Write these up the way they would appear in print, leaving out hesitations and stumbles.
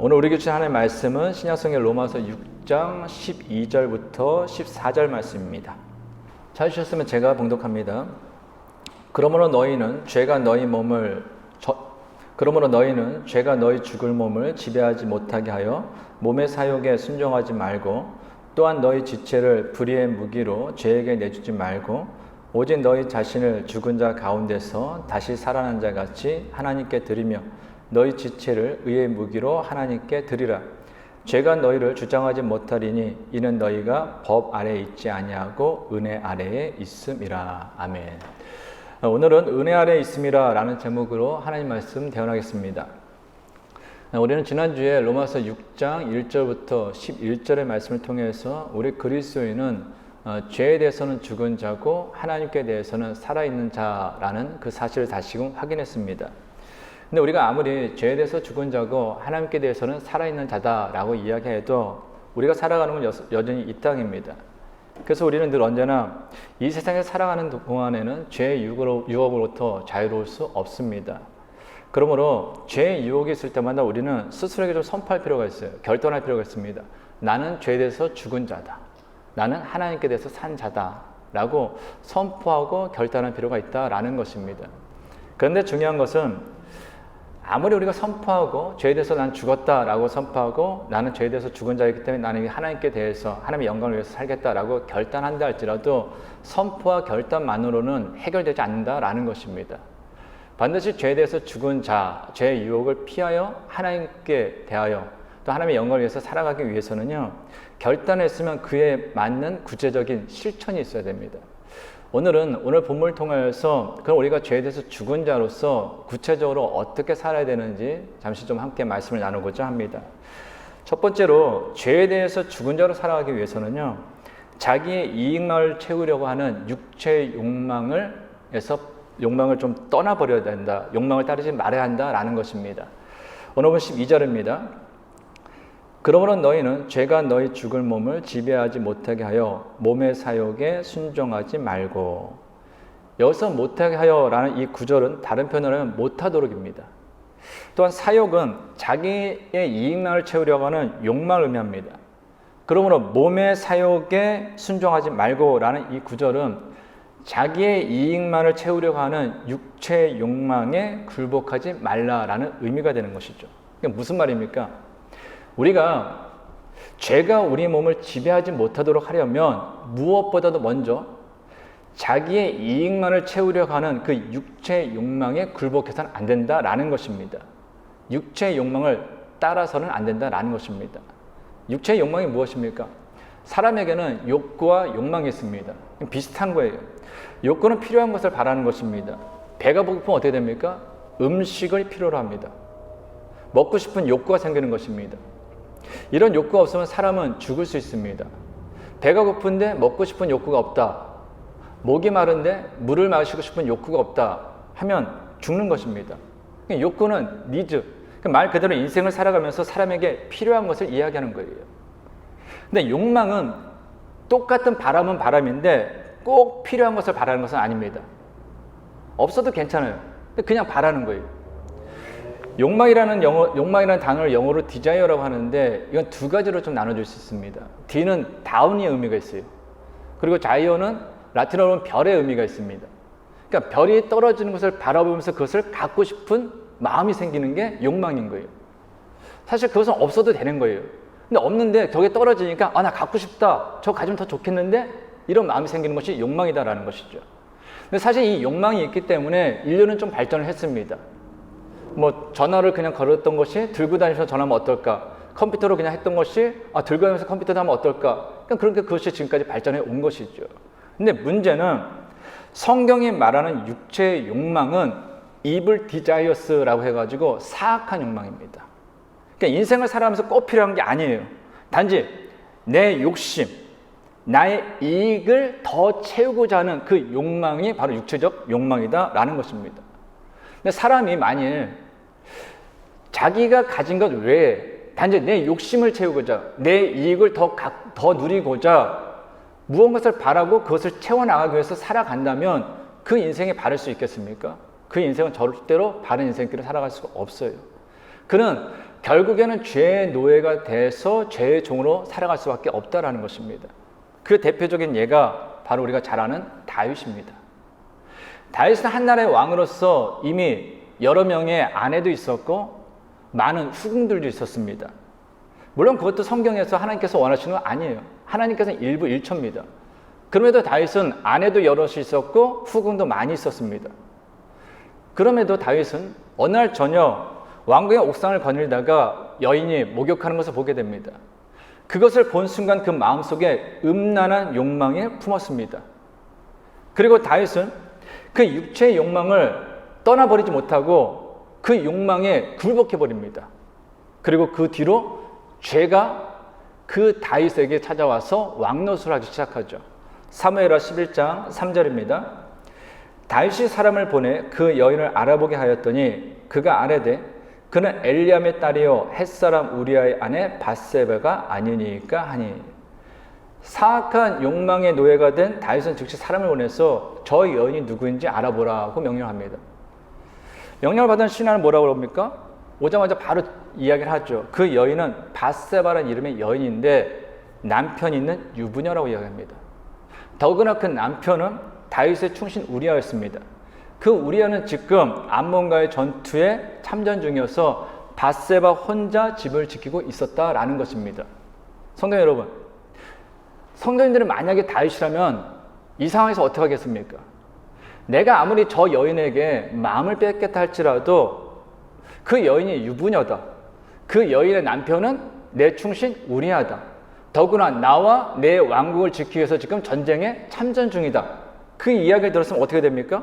오늘 우리 교체 하나님의 말씀은 신약성경 로마서 6장 12절부터 14절 말씀입니다. 찾으셨으면 제가 봉독합니다. 그러므로 너희는 죄가 너희 죽을 몸을 지배하지 못하게 하여 몸의 사욕에 순종하지 말고, 또한 너희 지체를 불의의 무기로 죄에게 내주지 말고, 오직 너희 자신을 죽은 자 가운데서 다시 살아난 자 같이 하나님께 드리며 너희 지체를 의의 무기로 하나님께 드리라. 죄가 너희를 주장하지 못하리니 이는 너희가 법 아래에 있지 아니하고 은혜 아래에 있음이라. 아멘. 오늘은 은혜 아래에 있음이라 라는 제목으로 하나님 말씀 대언하겠습니다. 우리는 지난주에 로마서 6장 1절부터 11절의 말씀을 통해서 우리 그리스도인은 죄에 대해서는 죽은 자고 하나님께 대해서는 살아있는 자라는 그 사실을 다시금 확인했습니다. 근데 우리가 아무리 죄에 대해서 죽은 자고 하나님께 대해서는 살아있는 자다라고 이야기해도 우리가 살아가는 건 여전히 이 땅입니다. 그래서 우리는 늘 언제나 이 세상에 살아가는 동안에는 죄의 유혹으로부터 자유로울 수 없습니다. 그러므로 죄의 유혹이 있을 때마다 우리는 스스로에게 좀 선포할 필요가 있어요. 결단할 필요가 있습니다. 나는 죄에 대해서 죽은 자다. 나는 하나님께 대해서 산 자다. 라고 선포하고 결단할 필요가 있다라는 것입니다. 그런데 중요한 것은 아무리 우리가 선포하고 죄에 대해서 난 죽었다라고 선포하고 나는 죄에 대해서 죽은 자이기 때문에 나는 하나님께 대해서 하나님의 영광을 위해서 살겠다라고 결단한다 할지라도 선포와 결단만으로는 해결되지 않는다라는 것입니다. 반드시 죄에 대해서 죽은 자, 죄의 유혹을 피하여 하나님께 대하여 또 하나님의 영광을 위해서 살아가기 위해서는요, 결단했으면 그에 맞는 구체적인 실천이 있어야 됩니다. 오늘 본문을 통해서 그럼 우리가 죄에 대해서 죽은 자로서 구체적으로 어떻게 살아야 되는지 잠시 좀 함께 말씀을 나누고자 합니다. 첫 번째로 죄에 대해서 죽은 자로 살아가기 위해서는요, 자기의 이익만을 채우려고 하는 육체의 욕망을 좀 떠나버려야 된다. 욕망을 따르지 말아야 한다라는 것입니다. 오늘 본 12절입니다. 그러므로 너희는 죄가 너희 죽을 몸을 지배하지 못하게 하여 몸의 사욕에 순종하지 말고. 여기서 못하게 하여라는 이 구절은 다른 표현으로 하면 못하도록입니다. 또한 사욕은 자기의 이익만을 채우려고 하는 욕망을 의미합니다. 그러므로 몸의 사욕에 순종하지 말고라는 이 구절은 자기의 이익만을 채우려고 하는 육체의 욕망에 굴복하지 말라라는 의미가 되는 것이죠. 이게 무슨 말입니까? 우리가 죄가 우리 몸을 지배하지 못하도록 하려면 무엇보다도 먼저 자기의 이익만을 채우려고 하는 그 육체의 욕망에 굴복해서는 안 된다라는 것입니다. 육체의 욕망을 따라서는 안 된다라는 것입니다. 육체의 욕망이 무엇입니까? 사람에게는 욕구와 욕망이 있습니다. 비슷한 거예요. 욕구는 필요한 것을 바라는 것입니다. 배가 고프면 어떻게 됩니까? 음식을 필요로 합니다. 먹고 싶은 욕구가 생기는 것입니다. 이런 욕구가 없으면 사람은 죽을 수 있습니다. 배가 고픈데 먹고 싶은 욕구가 없다. 목이 마른데 물을 마시고 싶은 욕구가 없다 하면 죽는 것입니다. 욕구는 니즈, 말 그대로 인생을 살아가면서 사람에게 필요한 것을 이야기하는 거예요. 근데 욕망은 똑같은 바람은 바람인데 꼭 필요한 것을 바라는 것은 아닙니다. 없어도 괜찮아요. 그냥 바라는 거예요. 욕망이라는 단어를 영어로 디자이어라고 하는데 이건 두 가지로 좀 나눠줄 수 있습니다. D는 다운의 의미가 있어요. 그리고 자이어는 라틴어로는 별의 의미가 있습니다. 그러니까 별이 떨어지는 것을 바라보면서 그것을 갖고 싶은 마음이 생기는 게 욕망인 거예요. 사실 그것은 없어도 되는 거예요. 근데 없는데 저게 떨어지니까 나 갖고 싶다. 저거 가지면 더 좋겠는데 이런 마음이 생기는 것이 욕망이다라는 것이죠. 근데 사실 이 욕망이 있기 때문에 인류는 좀 발전을 했습니다. 전화를 그냥 걸었던 것이 들고 다니면서 전화하면 어떨까? 컴퓨터로 그냥 했던 것이 들고 다니면서 컴퓨터도 하면 어떨까? 그러니까 그것이 지금까지 발전해 온 것이죠. 근데 문제는 성경이 말하는 육체의 욕망은 evil desires,라고 해가지고 사악한 욕망입니다. 그러니까 인생을 살아가면서 꼭 필요한 게 아니에요. 단지 내 욕심, 나의 이익을 더 채우고자 하는 그 욕망이 바로 육체적 욕망이다라는 것입니다. 근데 사람이 만일 자기가 가진 것 외에 단지 내 욕심을 채우고자, 내 이익을 더 누리고자 무언가를 바라고 그것을 채워나가기 위해서 살아간다면 그 인생에 바를 수 있겠습니까? 그 인생은 절대로 바른 인생길을 살아갈 수가 없어요. 그는 결국에는 죄의 노예가 돼서 죄의 종으로 살아갈 수밖에 없다라는 것입니다. 그 대표적인 예가 바로 우리가 잘 아는 다윗입니다. 다윗은 한 나라의 왕으로서 이미 여러 명의 아내도 있었고 많은 후궁들도 있었습니다. 물론 그것도 성경에서 하나님께서 원하시는 건 아니에요. 하나님께서는 일부 일처입니다. 그럼에도 다윗은 아내도 여럿이 있었고 후궁도 많이 있었습니다. 그럼에도 다윗은 어느 날 저녁 왕궁의 옥상을 거닐다가 여인이 목욕하는 것을 보게 됩니다. 그것을 본 순간 그 마음속에 음란한 욕망이 품었습니다. 그리고 다윗은 그 육체의 욕망을 떠나버리지 못하고 그 욕망에 굴복해버립니다. 그리고 그 뒤로 죄가 그 다윗에게 찾아와서 왕노릇을 하기 시작하죠. 사무엘하 11장 3절입니다. 다윗이 사람을 보내 그 여인을 알아보게 하였더니 그가 아뢰되 그는 엘리암의 딸이요 햇사람 우리아의 아내 밧세바가 아니니까 하니. 사악한 욕망의 노예가 된 다윗은 즉시 사람을 보내서 저 여인이 누구인지 알아보라고 명령합니다. 명령을 받은 신하는 뭐라고 그럽니까? 오자마자 바로 이야기를 하죠. 그 여인은 밧세바라는 이름의 여인인데 남편이 있는 유부녀라고 이야기합니다. 더구나 그 남편은 다윗의 충신 우리아였습니다. 그 우리아는 지금 암몬과의 전투에 참전 중이어서 밧세바 혼자 집을 지키고 있었다라는 것입니다. 성도 여러분, 성도님들은 만약에 다윗이라면 이 상황에서 어떻게 하겠습니까? 내가 아무리 저 여인에게 마음을 뺏겠다 할지라도 그 여인이 유부녀다. 그 여인의 남편은 내 충신 우리아다. 더구나 나와 내 왕국을 지키기 위해서 지금 전쟁에 참전 중이다. 그 이야기를 들었으면 어떻게 됩니까?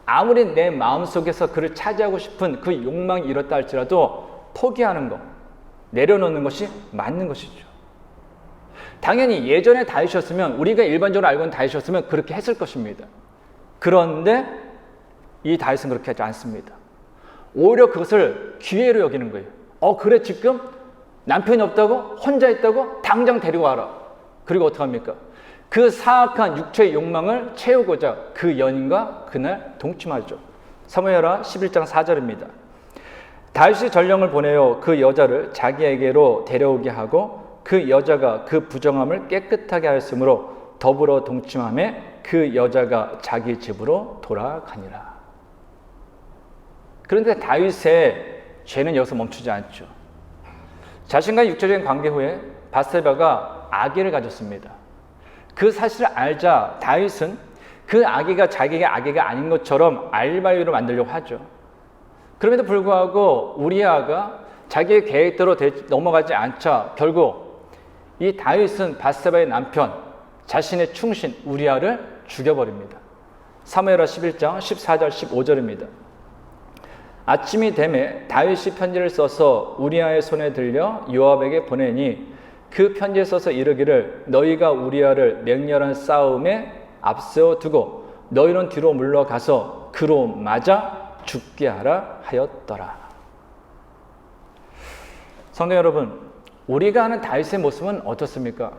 아무리 내 마음속에서 그를 차지하고 싶은 그 욕망이 이렇다 할지라도 포기하는 것, 내려놓는 것이 맞는 것이죠. 당연히 예전에 다윗이었으면, 우리가 일반적으로 알고 있는 다윗이었으면 그렇게 했을 것입니다. 그런데 이 다윗은 그렇게 하지 않습니다. 오히려 그것을 기회로 여기는 거예요. 그래 지금 남편이 없다고? 혼자 있다고? 당장 데리고 와라. 그리고 어떡합니까? 그 사악한 육체의 욕망을 채우고자 그 연인과 그날 동침하죠. 사무엘하 11장 4절입니다. 다윗이 전령을 보내어 그 여자를 자기에게로 데려오게 하고 그 여자가 그 부정함을 깨끗하게 하였으므로 더불어 동침함에 그 여자가 자기 집으로 돌아가니라. 그런데 다윗의 죄는 여기서 멈추지 않죠. 자신과의 육체적인 관계 후에 밧세바가 아기를 가졌습니다. 그 사실을 알자 다윗은 그 아기가 자기에게 아기가 아닌 것처럼 알바유로 만들려고 하죠. 그럼에도 불구하고 우리아가 자기의 계획대로 넘어가지 않자 결국 이 다윗은 밧세바의 남편, 자신의 충신 우리아를 죽여버립니다. 사무엘하 11장 14절 15절입니다. 아침이 되매 다윗이 편지를 써서 우리아의 손에 들려 요압에게 보내니 그 편지에 써서 이르기를 너희가 우리아를 맹렬한 싸움에 앞세워 두고 너희는 뒤로 물러가서 그로 맞아 죽게 하라 하였더라. 성도 여러분, 우리가 아는 다윗의 모습은 어떻습니까?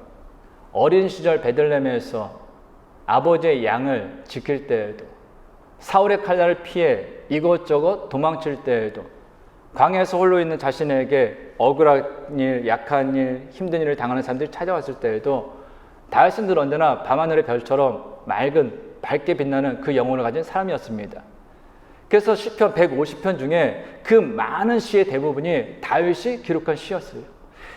어린 시절 베들레헴에서 아버지의 양을 지킬 때에도, 사울의 칼날을 피해 이것저것 도망칠 때에도, 광야에서 홀로 있는 자신에게 억울한 일, 약한 일, 힘든 일을 당하는 사람들이 찾아왔을 때에도 다윗은 늘 언제나 밤하늘의 별처럼 맑은, 밝게 빛나는 그 영혼을 가진 사람이었습니다. 그래서 시편 150편 중에 그 많은 시의 대부분이 다윗이 기록한 시였어요.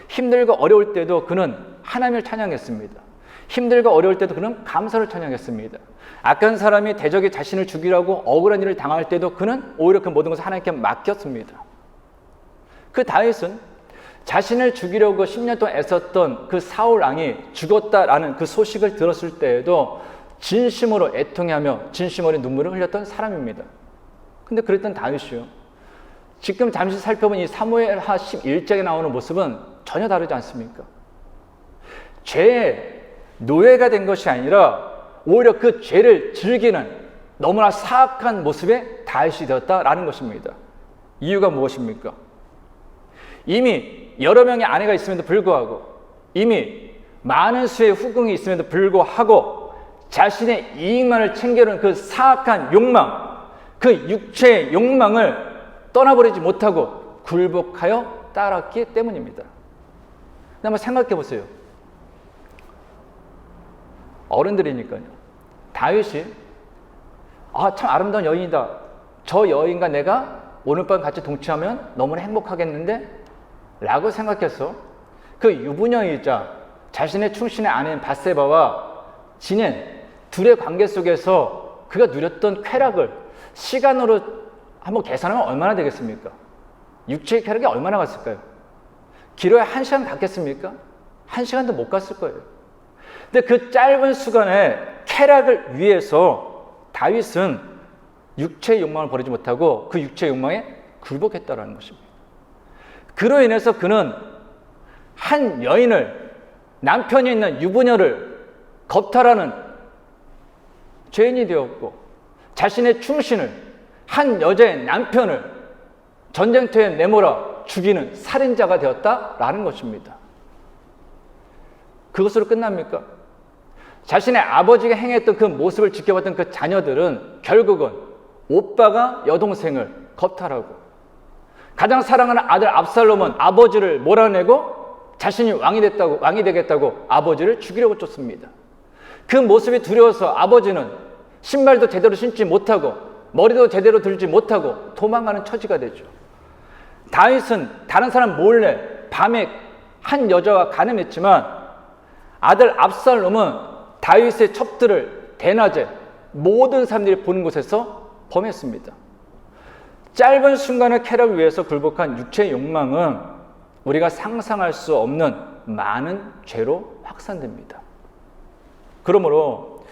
힘들고 어려울 때도 그는 하나님을 찬양했습니다. 힘들고 어려울 때도 그는 감사를 찬양했습니다. 악한 사람이 대적이 자신을 죽이라고 억울한 일을 당할 때도 그는 오히려 그 모든 것을 하나님께 맡겼습니다. 그 다윗은 자신을 죽이려고 10년 동안 애썼던 그 사울 왕이 죽었다라는 그 소식을 들었을 때에도 진심으로 애통해하며 진심 어린 눈물을 흘렸던 사람입니다. 근데 그랬던 다윗이요, 지금 잠시 살펴본 이 사무엘하 11장에 나오는 모습은 전혀 다르지 않습니까? 죄의 노예가 된 것이 아니라 오히려 그 죄를 즐기는 너무나 사악한 모습의 다윗이 되었다라는 것입니다. 이유가 무엇입니까? 이미 여러 명의 아내가 있음에도 불구하고, 이미 많은 수의 후궁이 있음에도 불구하고 자신의 이익만을 챙겨는 그 사악한 욕망, 그 육체의 욕망을 떠나버리지 못하고 굴복하여 따랐기 때문입니다. 근데 한번 생각해 보세요. 어른들이니까요. 다윗이 참 아름다운 여인이다. 저 여인과 내가 오늘 밤 같이 동침하면 너무나 행복하겠는데? 라고 생각해서 그 유부녀이자 자신의 충신의 아내인 밧세바와 지낸 둘의 관계 속에서 그가 누렸던 쾌락을 시간으로 한번 계산하면 얼마나 되겠습니까? 육체의 쾌락이 얼마나 갔을까요? 길어야 1시간 갔겠습니까? 1시간도 못 갔을 거예요. 근데 그 짧은 시간에 쾌락을 위해서 다윗은 육체의 욕망을 버리지 못하고 그 육체의 욕망에 굴복했다라는 것입니다. 그로 인해서 그는 한 여인을, 남편이 있는 유부녀를 겁탈하는 죄인이 되었고, 자신의 충신을, 한 여자의 남편을 전쟁터에 내몰아 죽이는 살인자가 되었다라는 것입니다. 그것으로 끝납니까? 자신의 아버지가 행했던 그 모습을 지켜봤던 그 자녀들은 결국은 오빠가 여동생을 겁탈하고, 가장 사랑하는 아들 압살롬은 아버지를 몰아내고 자신이 왕이 되겠다고 아버지를 죽이려고 쫓습니다. 그 모습이 두려워서 아버지는 신발도 제대로 신지 못하고 머리도 제대로 들지 못하고 도망가는 처지가 되죠. 다윗은 다른 사람 몰래 밤에 한 여자와 간음했지만 아들 압살롬은 다윗의 첩들을 대낮에 모든 사람들이 보는 곳에서 범했습니다. 짧은 순간의 쾌락을 위해서 굴복한 육체의 욕망은 우리가 상상할 수 없는 많은 죄로 확산됩니다. 그러므로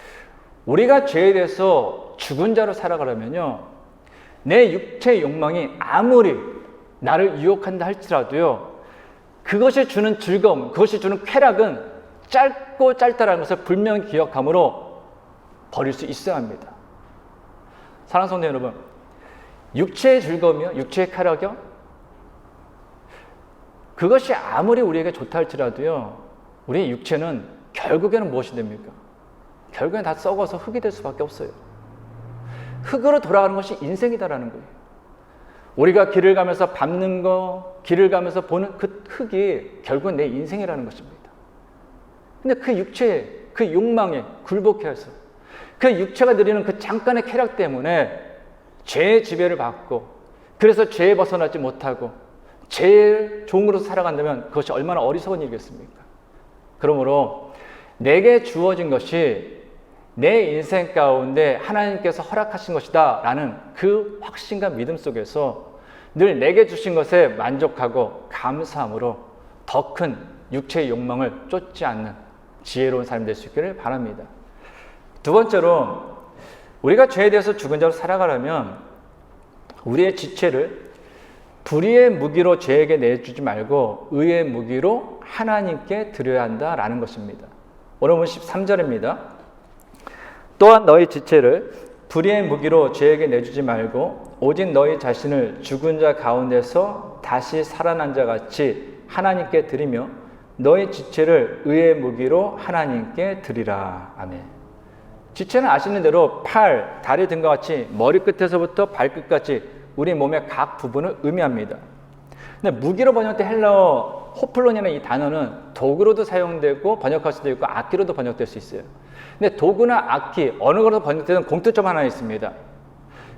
우리가 죄에 대해서 죽은 자로 살아가려면요, 내 육체의 욕망이 아무리 나를 유혹한다 할지라도요, 그것이 주는 즐거움, 그것이 주는 쾌락은 짧고 짧다라는 것을 분명히 기억함으로 버릴 수 있어야 합니다. 사랑하는 성도 여러분, 육체의 즐거움이요, 육체의 쾌락이요, 그것이 아무리 우리에게 좋다 할지라도요, 우리의 육체는 결국에는 무엇이 됩니까? 결국엔 다 썩어서 흙이 될 수밖에 없어요. 흙으로 돌아가는 것이 인생이다라는 거예요. 우리가 길을 가면서 밟는 거, 길을 가면서 보는 그 흙이 결국은 내 인생이라는 것입니다. 근데 그 육체에, 그 욕망에 굴복해서 그 육체가 누리는 그 잠깐의 쾌락 때문에 죄의 지배를 받고, 그래서 죄에 벗어나지 못하고 죄의 종으로 살아간다면 그것이 얼마나 어리석은 일이겠습니까? 그러므로 내게 주어진 것이 내 인생 가운데 하나님께서 허락하신 것이다 라는 그 확신과 믿음 속에서 늘 내게 주신 것에 만족하고 감사함으로 더 큰 육체의 욕망을 쫓지 않는 지혜로운 삶이 될 수 있기를 바랍니다. 두 번째로, 우리가 죄에 대해서 죽은 자로 살아가려면 우리의 지체를 불의의 무기로 죄에게 내주지 말고 의의 무기로 하나님께 드려야 한다라는 것입니다. 오늘 본 13절입니다. 또한 너희 지체를 불의의 무기로 죄에게 내주지 말고 오직 너희 자신을 죽은 자 가운데서 다시 살아난 자 같이 하나님께 드리며 너희 지체를 의의 무기로 하나님께 드리라. 아멘. 지체는 아시는 대로 팔, 다리 등과 같이 머리끝에서부터 발끝까지 우리 몸의 각 부분을 의미합니다. 근데 무기로 번역된 헬라어 호플론이라는 이 단어는 도구로도 사용되고 번역할 수도 있고 악기로도 번역될 수 있어요. 근데 도구나 악기, 어느 것으로 번역되는 공통점 하나 있습니다.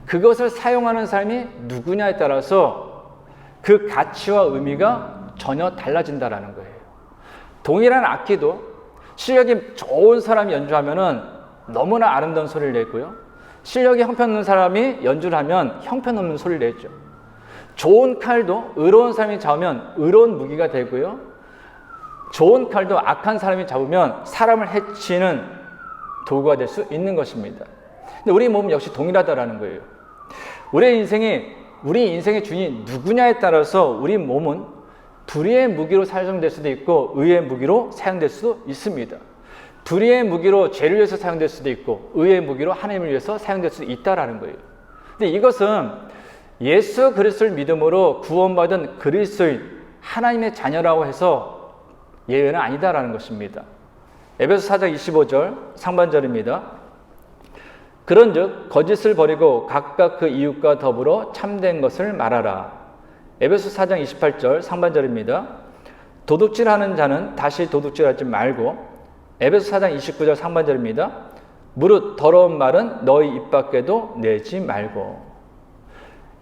그것을 사용하는 사람이 누구냐에 따라서 그 가치와 의미가 전혀 달라진다라는 거예요. 동일한 악기도 실력이 좋은 사람이 연주하면은 너무나 아름다운 소리를 내고요, 실력이 형편없는 사람이 연주를 하면 형편없는 소리를 내죠. 좋은 칼도 의로운 사람이 잡으면 의로운 무기가 되고요, 좋은 칼도 악한 사람이 잡으면 사람을 해치는 도구가 될 수 있는 것입니다. 근데 우리 몸은 역시 동일하다라는 거예요. 우리 인생의 주인이 누구냐에 따라서 우리 몸은 불의의 무기로 사용될 수도 있고 의의 무기로 사용될 수도 있습니다. 불의의 무기로 죄를 위해서 사용될 수도 있고 의의 무기로 하나님을 위해서 사용될 수도 있다라는 거예요. 근데 이것은 예수 그리스도를 믿음으로 구원받은 그리스도인 하나님의 자녀라고 해서 예외는 아니다라는 것입니다. 에베소 4장 25절 상반절입니다. 그런즉 거짓을 버리고 각각 그 이웃과 더불어 참된 것을 말하라. 에베소 4장 28절 상반절입니다. 도둑질하는 자는 다시 도둑질하지 말고, 에베소 4장 29절 상반절입니다. 무릇 더러운 말은 너희 입 밖에도 내지 말고.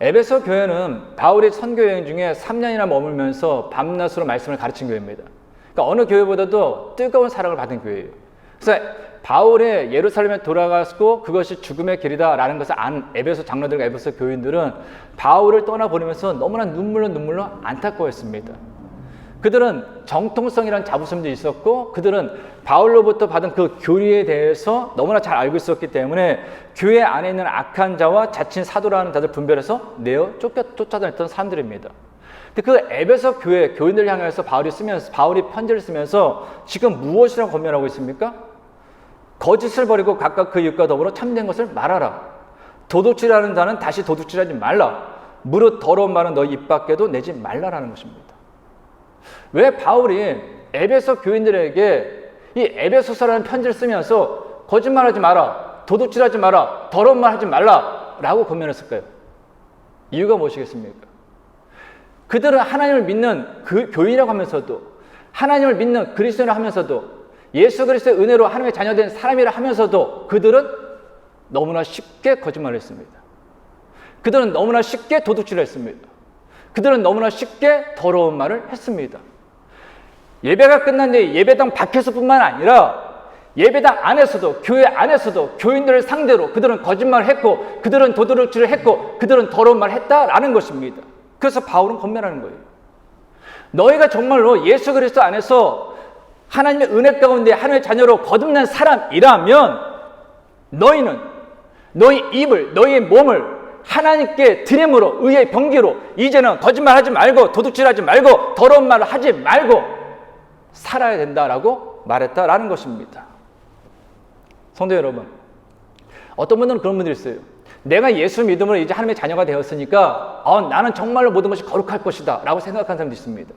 에베소 교회는 바울이 선교 여행 중에 3년이나 머물면서 밤낮으로 말씀을 가르친 교회입니다. 그러니까 어느 교회보다도 뜨거운 사랑을 받은 교회예요. 그래서 바울의 예루살렘에 돌아가고 그것이 죽음의 길이다라는 것을 안 에베소 장로들과 에베소 교인들은 바울을 떠나보내면서 너무나 눈물로 안타까워했습니다. 그들은 정통성이라는 자부심도 있었고, 그들은 바울로부터 받은 그 교리에 대해서 너무나 잘 알고 있었기 때문에 교회 안에 있는 악한 자와 자칭 사도라는 자들 분별해서 내어 쫓아다녔던 사람들입니다. 근데 그 에베소 교회 교인들 향해서 바울이 편지를 쓰면서 지금 무엇이라고 권면하고 있습니까? 거짓을 버리고 각각 그 이웃과 더불어 참된 것을 말하라. 도둑질하는 자는 다시 도둑질하지 말라. 무릇 더러운 말은 너희 입 밖에도 내지 말라라는 것입니다. 왜 바울이 에베소 교인들에게 이 에베소서라는 편지를 쓰면서 거짓말하지 마라, 도둑질하지 마라, 더러운 말 하지 말라라고 권면했을까요? 이유가 무엇이겠습니까? 그들은 하나님을 믿는 그 교인이라고 하면서도, 하나님을 믿는 그리스도인이라 하면서도, 예수 그리스도의 은혜로 하나님의 자녀된 사람이라 하면서도 그들은 너무나 쉽게 거짓말을 했습니다. 그들은 너무나 쉽게 도둑질을 했습니다. 그들은 너무나 쉽게 더러운 말을 했습니다. 예배가 끝난 뒤에 예배당 밖에서뿐만 아니라 예배당 안에서도, 교회 안에서도 교인들을 상대로 그들은 거짓말을 했고, 그들은 도둑질을 했고, 그들은 더러운 말을 했다라는 것입니다. 그래서 바울은 권면하는 거예요. 너희가 정말로 예수 그리스도 안에서 하나님의 은혜 가운데 하나님의 자녀로 거듭난 사람이라면 너희는 너희 입을, 너희의 몸을 하나님께 드림으로, 의의 병기로 이제는 거짓말하지 말고, 도둑질하지 말고, 더러운 말을 하지 말고 살아야 된다라고 말했다라는 것입니다. 성도 여러분, 어떤 분들은 그런 분들이 있어요. 내가 예수 믿음으로 이제 하나님의 자녀가 되었으니까 나는 정말로 모든 것이 거룩할 것이다 라고 생각하는 사람도 있습니다.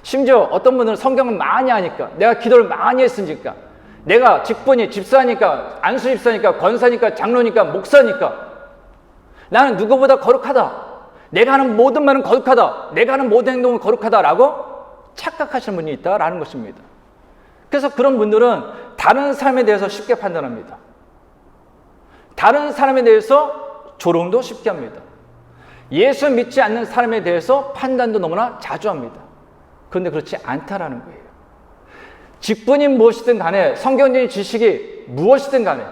심지어 어떤 분들은 성경을 많이 하니까, 내가 기도를 많이 했으니까, 내가 직분이 집사니까, 안수 집사니까, 권사니까, 장로니까, 목사니까 나는 누구보다 거룩하다, 내가 하는 모든 말은 거룩하다, 내가 하는 모든 행동은 거룩하다라고 착각하시는 분이 있다라는 것입니다. 그래서 그런 분들은 다른 사람에 대해서 쉽게 판단합니다. 다른 사람에 대해서 조롱도 쉽게 합니다. 예수 믿지 않는 사람에 대해서 판단도 너무나 자주 합니다. 그런데 그렇지 않다라는 거예요. 직분이 무엇이든 간에, 성경적인 지식이 무엇이든 간에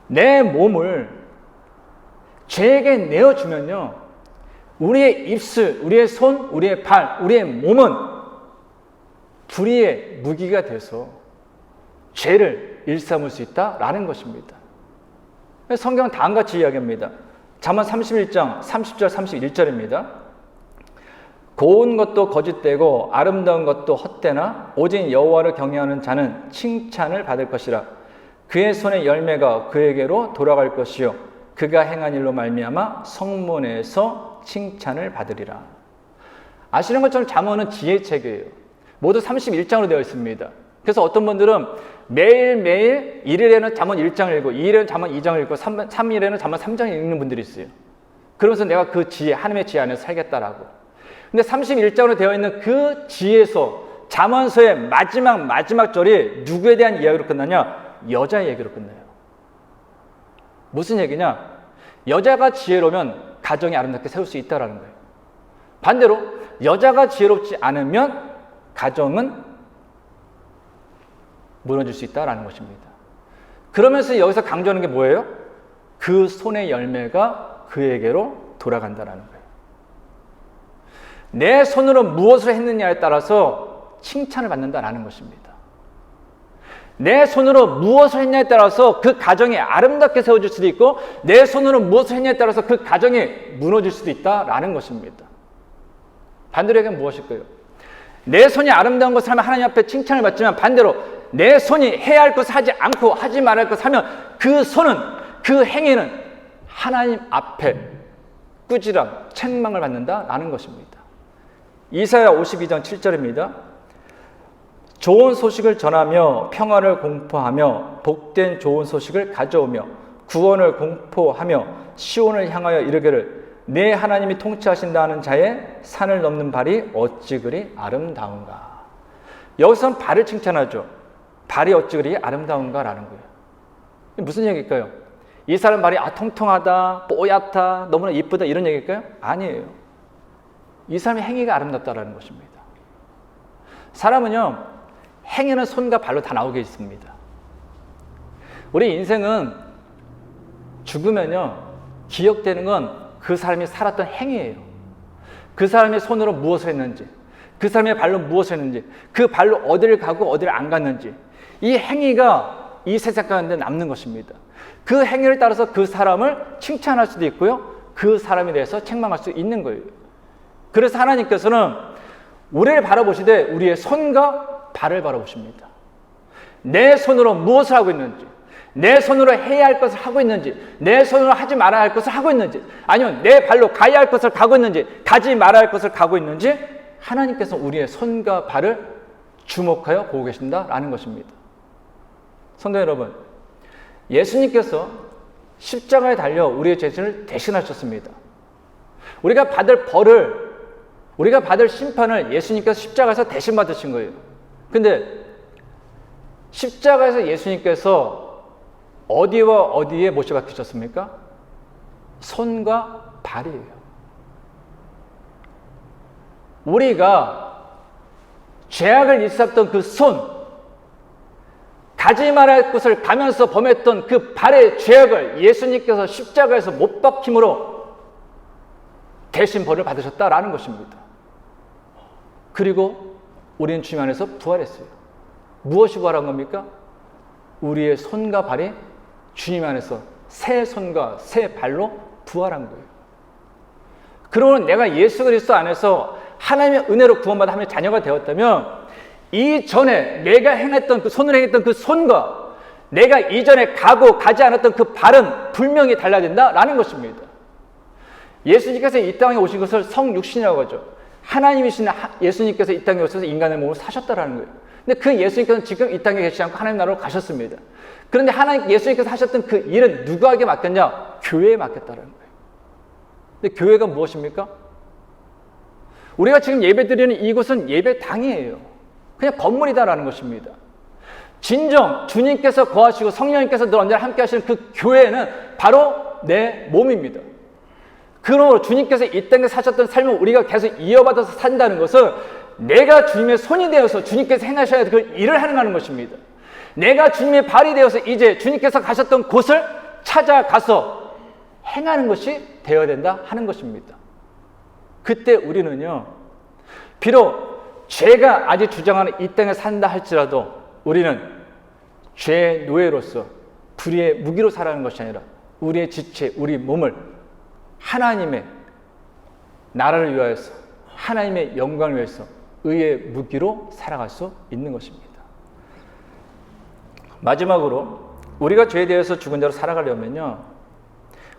내 몸을 죄에게 내어주면요, 우리의 입술, 우리의 손, 우리의 발, 우리의 몸은 불의의 무기가 돼서 죄를 일삼을 수 있다라는 것입니다. 성경은 다음같이 이야기합니다. 잠언 31장 30절 31절입니다. 고운 것도 거짓되고 아름다운 것도 헛되나 오직 여호와를 경외하는 자는 칭찬을 받을 것이라. 그의 손의 열매가 그에게로 돌아갈 것이요 그가 행한 일로 말미암아 성문에서 칭찬을 받으리라. 아시는 것처럼 잠언은 지혜의 책이에요. 모두 31장으로 되어 있습니다. 그래서 어떤 분들은 매일매일 1일에는 잠언 1장을 읽고 2일에는 잠언 2장을 읽고 3일에는 잠언 3장을 읽는 분들이 있어요. 그러면서 내가 그 지혜, 하나님의 지혜 안에서 살겠다라고. 근데 31장으로 되어 있는 그 지혜서, 잠언서의 마지막 절이 누구에 대한 이야기로 끝나냐? 여자의 얘기로 끝나요. 무슨 얘기냐? 여자가 지혜로우면 가정이 아름답게 세울 수 있다는 거예요. 반대로 여자가 지혜롭지 않으면 가정은 무너질 수 있다는 것입니다. 그러면서 여기서 강조하는 게 뭐예요? 그 손의 열매가 그에게로 돌아간다는 거예요. 내 손으로 무엇을 했느냐에 따라서 칭찬을 받는다는 것입니다. 내 손으로 무엇을 했냐에 따라서 그 가정이 아름답게 세워질 수도 있고, 내 손으로 무엇을 했냐에 따라서 그 가정이 무너질 수도 있다라는 것입니다. 반대로 얘기하면 무엇일까요? 내 손이 아름다운 것을 하면 하나님 앞에 칭찬을 받지만, 반대로 내 손이 해야 할 것을 하지 않고 하지 말아야 할 것을 하면 그 손은, 그 행위는 하나님 앞에 꾸지람, 책망을 받는다라는 것입니다. 이사야 52장 7절입니다. 좋은 소식을 전하며 평화를 공포하며 복된 좋은 소식을 가져오며 구원을 공포하며 시온을 향하여 이르기를 내 하나님이 통치하신다는 자의 산을 넘는 발이 어찌 그리 아름다운가. 여기서는 발을 칭찬하죠. 발이 어찌 그리 아름다운가라는 거예요. 무슨 얘기일까요? 이 사람 발이 통통하다, 뽀얗다, 너무나 이쁘다 이런 얘기일까요? 아니에요. 이 사람의 행위가 아름답다라는 것입니다. 사람은요, 행위는 손과 발로 다 나오게 있습니다. 우리 인생은 죽으면요, 기억되는 건 그 사람이 살았던 행위예요. 그 사람의 손으로 무엇을 했는지, 그 사람의 발로 무엇을 했는지, 그 발로 어디를 가고 어디를 안 갔는지, 이 행위가 이 세상 가운데 남는 것입니다. 그 행위를 따라서 그 사람을 칭찬할 수도 있고요, 그 사람에 대해서 책망할 수 있는 거예요. 그래서 하나님께서는 우리를 바라보시되 우리의 손과 발을 바라보십니다. 내 손으로 무엇을 하고 있는지, 내 손으로 해야 할 것을 하고 있는지, 내 손으로 하지 말아야 할 것을 하고 있는지, 아니면 내 발로 가야 할 것을 가고 있는지, 가지 말아야 할 것을 가고 있는지, 하나님께서 우리의 손과 발을 주목하여 보고 계신다라는 것입니다. 성도 여러분, 예수님께서 십자가에 달려 우리의 죄를 대신하셨습니다. 우리가 받을 벌을, 우리가 받을 심판을 예수님께서 십자가에서 대신 받으신 거예요. 근데 십자가에서 예수님께서 어디와 어디에 못이 박히셨습니까? 손과 발이에요. 우리가 죄악을 일삼던 그 손, 가지 말아야 할 것을 가면서 범했던 그 발의 죄악을 예수님께서 십자가에서 못 박힘으로 대신 벌을 받으셨다라는 것입니다. 그리고 우리는 주님 안에서 부활했어요. 무엇이 부활한 겁니까? 우리의 손과 발이 주님 안에서 새 손과 새 발로 부활한 거예요. 그러면 내가 예수 그리스도 안에서 하나님의 은혜로 구원받아 하나님의 자녀가 되었다면 이전에 내가 행했던 그 손으로 행했던 그 손과 내가 이전에 가고 가지 않았던 그 발은 분명히 달라진다라는 것입니다. 예수님께서 이 땅에 오신 것을 성육신이라고 하죠. 하나님이신 예수님께서 이 땅에 오셔서 인간의 몸을 사셨다라는 거예요. 근데 그 예수님께서는 지금 이 땅에 계시지 않고 하나님 나라로 가셨습니다. 그런데 예수님께서 하셨던 그 일은 누구에게 맡겼냐? 교회에 맡겼다는 거예요. 근데 교회가 무엇입니까? 우리가 지금 예배드리는 이곳은 예배당이에요. 그냥 건물이다라는 것입니다. 진정 주님께서 거하시고 성령님께서 늘 언제나 함께 하시는 그 교회는 바로 내 몸입니다. 그러므로 주님께서 이 땅에 사셨던 삶을 우리가 계속 이어받아서 산다는 것은 내가 주님의 손이 되어서 주님께서 행하셔야 할 그 일을 하는 것입니다. 내가 주님의 발이 되어서 이제 주님께서 가셨던 곳을 찾아가서 행하는 것이 되어야 된다 하는 것입니다. 그때 우리는요, 비록 죄가 아직 주장하는 이 땅에 산다 할지라도 우리는 죄의 노예로서 불의의 무기로 살아가는 것이 아니라 우리의 지체, 우리 몸을 하나님의 나라를 위하여서 하나님의 영광을 위해서 의의 무기로 살아갈 수 있는 것입니다. 마지막으로 우리가 죄에 대해서 죽은 자로 살아가려면요,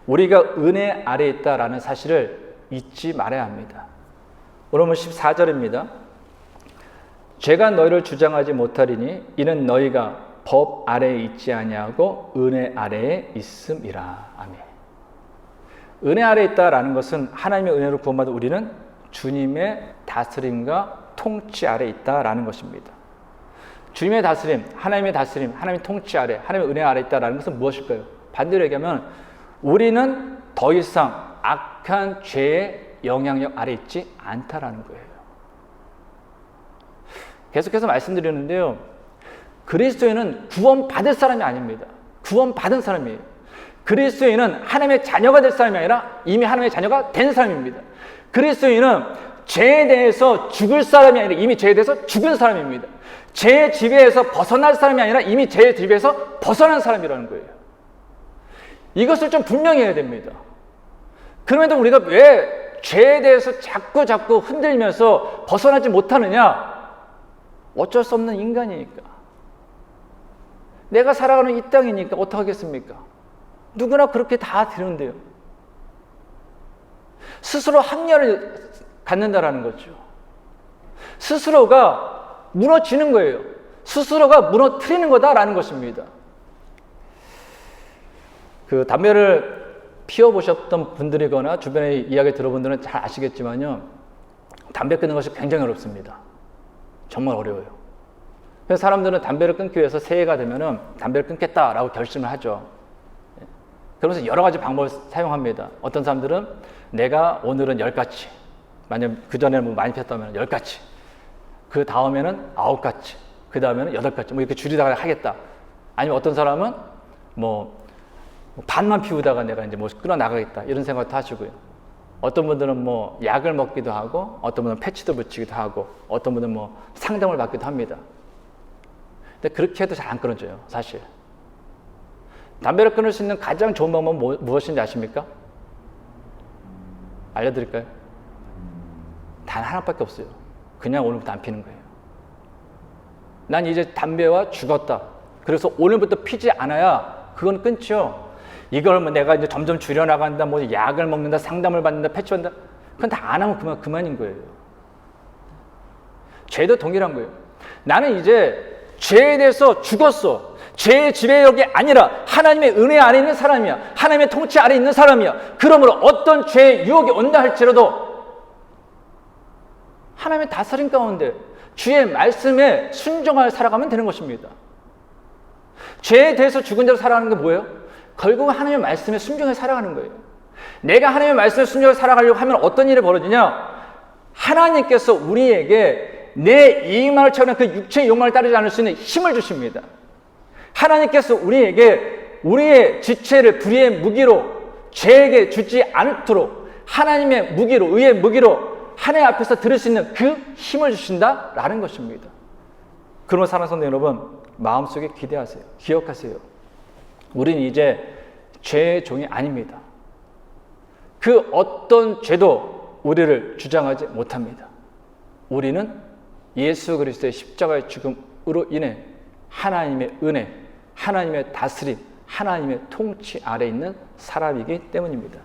우리가 은혜 아래에 있다라는 사실을 잊지 말아야 합니다. 로마서 14절입니다. 죄가 너희를 주장하지 못하리니 이는 너희가 법 아래에 있지 아니하고 은혜 아래에 있음이라. 아멘. 은혜 아래에 있다라는 것은 하나님의 은혜로 구원받은 우리는 주님의 다스림과 통치 아래에 있다라는 것입니다. 주님의 다스림, 하나님의 통치 아래, 하나님의 은혜 아래에 있다라는 것은 무엇일까요? 반대로 얘기하면 우리는 더 이상 악한 죄의 영향력 아래 있지 않다라는 거예요. 계속해서 말씀드리는데요, 그리스도인은 구원받을 사람이 아닙니다. 구원받은 사람이에요. 그리스도인은 하나님의 자녀가 될 사람이 아니라 이미 하나님의 자녀가 된 사람입니다. 그리스도인은 죄에 대해서 죽을 사람이 아니라 이미 죄에 대해서 죽은 사람입니다. 죄의 지배에서 벗어날 사람이 아니라 이미 죄의 지배에서 벗어난 사람이라는 거예요. 이것을 좀 분명히 해야 됩니다. 그럼에도 우리가 왜 죄에 대해서 자꾸 흔들면서 벗어나지 못하느냐? 어쩔 수 없는 인간이니까. 내가 살아가는 이 땅이니까 어떡하겠습니까? 누구나 그렇게 다 되는데요. 스스로 합리화를 갖는다라는 거죠. 스스로가 무너지는 거예요. 스스로가 무너뜨리는 거다라는 것입니다. 그 담배를 피워보셨던 분들이거나 주변에 이야기 들어본 분들은 잘 아시겠지만요, 담배 끊는 것이 굉장히 어렵습니다. 정말 어려워요. 그래서 사람들은 담배를 끊기 위해서 새해가 되면은 담배를 끊겠다라고 결심을 하죠. 그러면서 여러 가지 방법을 사용합니다. 어떤 사람들은 내가 오늘은 10가지, 만약 그 전에 뭐 많이 폈다면 10가지, 그 다음에는 9가지, 그 다음에는 8가지, 뭐 이렇게 줄이다가 하겠다. 아니면 어떤 사람은 뭐 반만 피우다가 내가 이제 뭐 끊어 나가겠다, 이런 생각도 하시고요. 어떤 분들은 뭐 약을 먹기도 하고, 어떤 분은 패치도 붙이기도 하고, 어떤 분은 뭐 상담을 받기도 합니다. 근데 그렇게 해도 잘 안 끊어져요, 사실. 담배를 끊을 수 있는 가장 좋은 방법은 무엇인지 아십니까? 알려드릴까요? 단 하나밖에 없어요. 그냥 오늘부터 안 피는 거예요. 난 이제 담배와 죽었다. 그래서 오늘부터 피지 않아야 그건 끊죠. 이걸 뭐 내가 이제 점점 줄여나간다, 뭐 약을 먹는다, 상담을 받는다, 패치한다. 그건 다 안 하면 그만인 거예요. 죄도 동일한 거예요. 나는 이제 죄에 대해서 죽었어. 죄의 지배력이 아니라 하나님의 은혜 아래 있는 사람이야. 하나님의 통치 아래 있는 사람이야. 그러므로 어떤 죄의 유혹이 온다 할지라도 하나님의 다스림 가운데 주의 말씀에 순종하여 살아가면 되는 것입니다. 죄에 대해서 죽은 자로 살아가는 게 뭐예요? 결국은 하나님의 말씀에 순종해 살아가는 거예요. 내가 하나님의 말씀에 순종해 살아가려고 하면 어떤 일이 벌어지냐? 하나님께서 우리에게 내 이익만을 채우는 그 육체의 욕망을 따르지 않을 수 있는 힘을 주십니다. 하나님께서 우리에게 우리의 지체를 불의의 무기로 죄에게 주지 않도록 하나님의 무기로, 의의 무기로 하나님 앞에서 들을 수 있는 그 힘을 주신다라는 것입니다. 그러면 사랑하는 성도 여러분, 마음속에 기대하세요. 기억하세요. 우리는 이제 죄의 종이 아닙니다. 그 어떤 죄도 우리를 주장하지 못합니다. 우리는 예수 그리스도의 십자가의 죽음으로 인해 하나님의 은혜, 하나님의 다스림, 하나님의 통치 아래 있는 사람이기 때문입니다.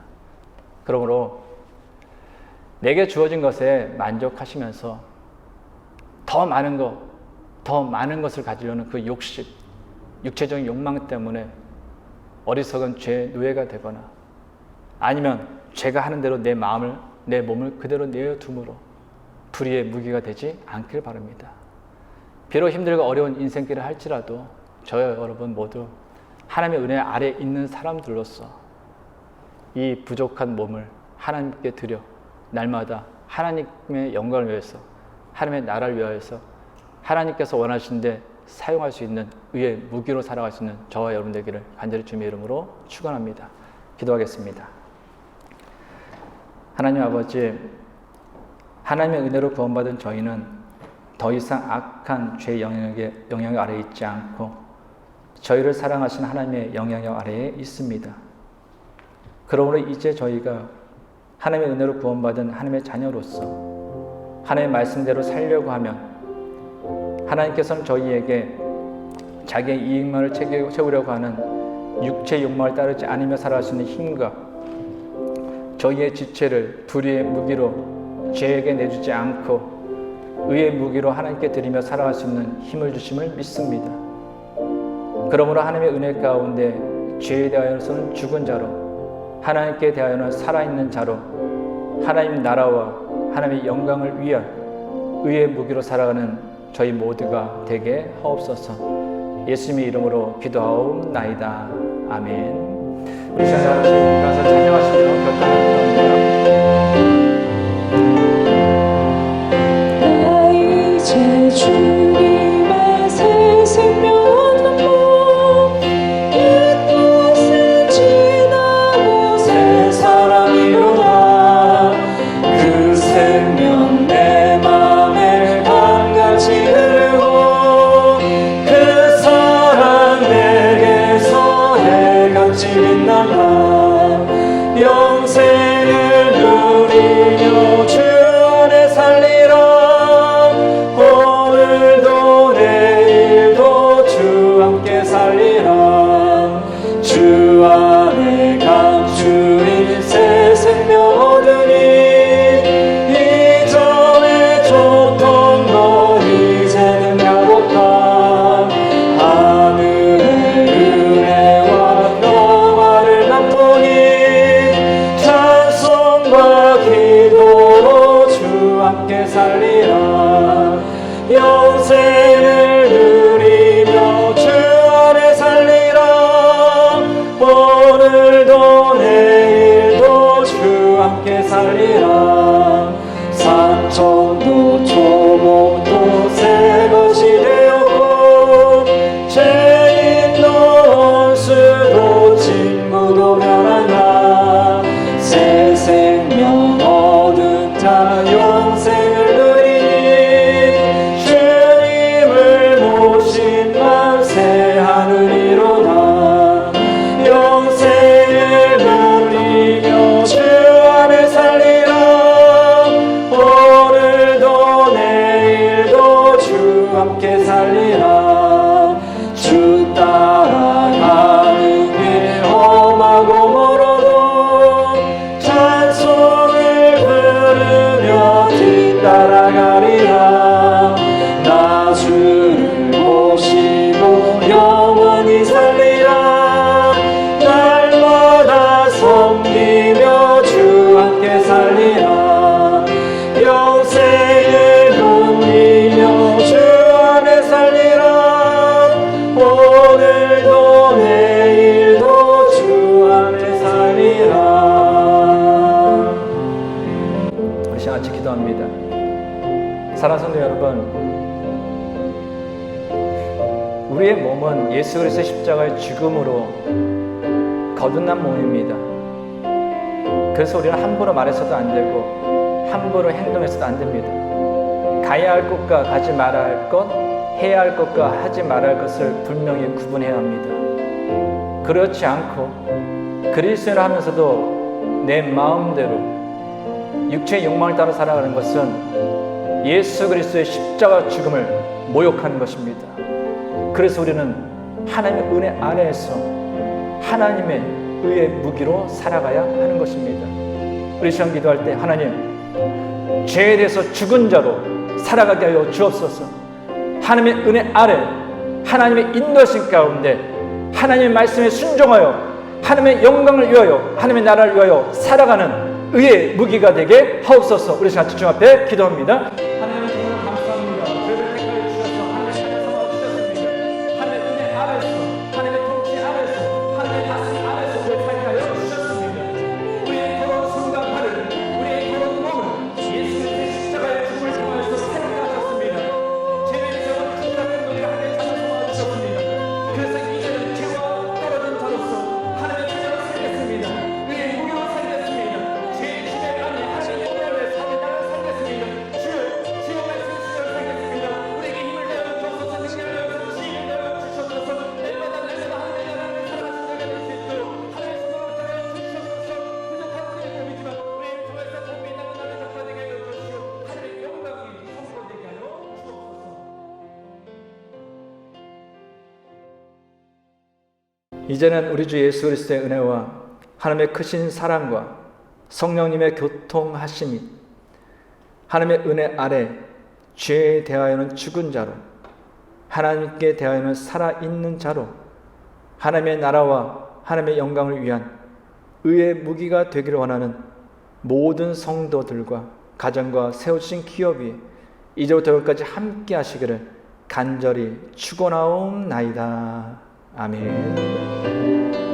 그러므로 내게 주어진 것에 만족하시면서 더 많은 것을 가지려는 그 욕심, 육체적인 욕망 때문에 어리석은 죄의 노예가 되거나 아니면 제가 하는 대로 내 마음을, 내 몸을 그대로 내어둠으로 불의의 무기가 되지 않길 바랍니다. 비록 힘들고 어려운 인생길을 할지라도 저와 여러분 모두 하나님의 은혜 아래 있는 사람들로서 이 부족한 몸을 하나님께 드려 날마다 하나님의 영광을 위해서, 하나님의 나라를 위하여서 하나님께서 원하시는데 사용할 수 있는 의의 무기로 살아갈 수 있는 저와 여러분 되기를 간절히 주님의 이름으로 축원합니다. 기도하겠습니다. 하나님 아버지, 하나님의 은혜로 구원받은 저희는 더 이상 악한 죄의 영향력 아래에 있지 않고 저희를 사랑하신 하나님의 영향력 아래에 있습니다. 그러므로 이제 저희가 하나님의 은혜로 구원받은 하나님의 자녀로서 하나님의 말씀대로 살려고 하면 하나님께서는 저희에게 자기의 이익만을 채우려고 하는 육체의 욕망을 따르지 않으며 살아갈 수 있는 힘과 저희의 지체를 불의의 무기로 죄에게 내주지 않고 의의 무기로 하나님께 드리며 살아갈 수 있는 힘을 주심을 믿습니다. 그러므로 하나님의 은혜 가운데 죄에 대하여서는 죽은 자로, 하나님께 대하여는 살아있는 자로 하나님 나라와 하나님의 영광을 위한 의의 무기로 살아가는 저희 모두가 되게 하옵소서. 예수님의 이름으로 기도하옵나이다. 아멘. 우리 시간 가서 찬양하시며 결단을 기도합니다. 나 이제 주님의 새 생명으로 이 뜻을 지나고 새 사랑이로다. 그 생명 내 맘에 강같이 흐르고 그 사랑 내게서 해같이 빛나라. 영생을 누리며 주 안에 살리라. 오늘 또 초목도 새 것이 되었고 죄인도 원수도 친구도 변한다. 새 생명 얻은 자 영생을 누리니 주님을 모신 만세 하느니로다. 영생을 누리며 주 안에 살리라. 오늘도 내일도 주 함께 살리라. 주 따라가는 길 험하고 멀어도 찬송을 부르며 뒤따라가리라. 나 주를 모시고 영원히 살리라. 날마다 섬기며 주 함께 살리라. 영생을 누리며 주 안에 살리라. 오늘도 내일도 주 안에 살리라. 우리 같이 기도합니다. 사랑하는 성도 여러분, 우리의 몸은 예수 그리스도의 십자가의 죽음으로 거듭난 몸입니다. 그래서 우리는 함부로 말해서도 안 되고 함부로 행동해서도 안 됩니다. 가야 할 것과 가지 말아야 할 것, 해야 할 것과 하지 말아야 할 것을 분명히 구분해야 합니다. 그렇지 않고 그리스도인을 하면서도 내 마음대로 육체의 욕망을 따라 살아가는 것은 예수 그리스도의 십자가 죽음을 모욕하는 것입니다. 그래서 우리는 하나님의 은혜 아래에서 하나님의 의의 무기로 살아가야 하는 것입니다. 우리 시간 기도할 때 하나님, 죄에 대해서 죽은 자로 살아가게 하여 주옵소서. 하나님의 은혜 아래 하나님의 인도하신 가운데 하나님의 말씀에 순종하여 하나님의 영광을 위하여 하나님의 나라를 위하여 살아가는 의의 무기가 되게 하옵소서. 우리 시간 주님 앞에 기도합니다. 하나님 정말 감사합니다. 저희를 택하여 주셔서 하나님의 찬양을 주셨습니다. 하나님의 은혜 아래서 하나님의 통치 아래서 하나님의 다스림 아래서 우리를 택하여 주셨습니다. 우리의 더러운 손과 발을 우리의 더러운 몸을 예수 그리스도의 십자가의 죽음을 통하여서 새롭게 하셨습니다. 죄의 죄와 죽으라는 우리를 하나님의 찬양을 주셨습니다. 그래서 이제는 죄와 떨어진 자로서 하나님의 찬양을 살겠습니다. 의의 무기로 살겠습니다. 죄의 지배 안에 하나님의 은혜를 삶의 나를 살겠습니다. 주의 말씀 주시를 살겠습니다. 우리에게 힘을 내어 주셔서 생명을 내어 지혜를 내어 주셔서 날마다 하나님의 나라를 살아가는 자가 될 수 있도록 하나님의 손으로 따라 주셔서 부족한 우리의 몸이지만 우리를 통해서 복이 나는 나를 작화되게 하여 주시오. 하나님의 영광이 선포되게 하여 주옵소서. 이제는 우리 주 예수 그리스도의 은혜와 하나님의 크신 사랑과 성령님의 교통하심이 하나님의 은혜 아래 죄에 대하여는 죽은 자로 하나님께 대하여는 살아있는 자로 하나님의 나라와 하나님의 영광을 위한 의의 무기가 되기를 원하는 모든 성도들과 가정과 세우신 기업이 이제부터 여기까지 함께 하시기를 간절히 축원하옵나이다. 아멘.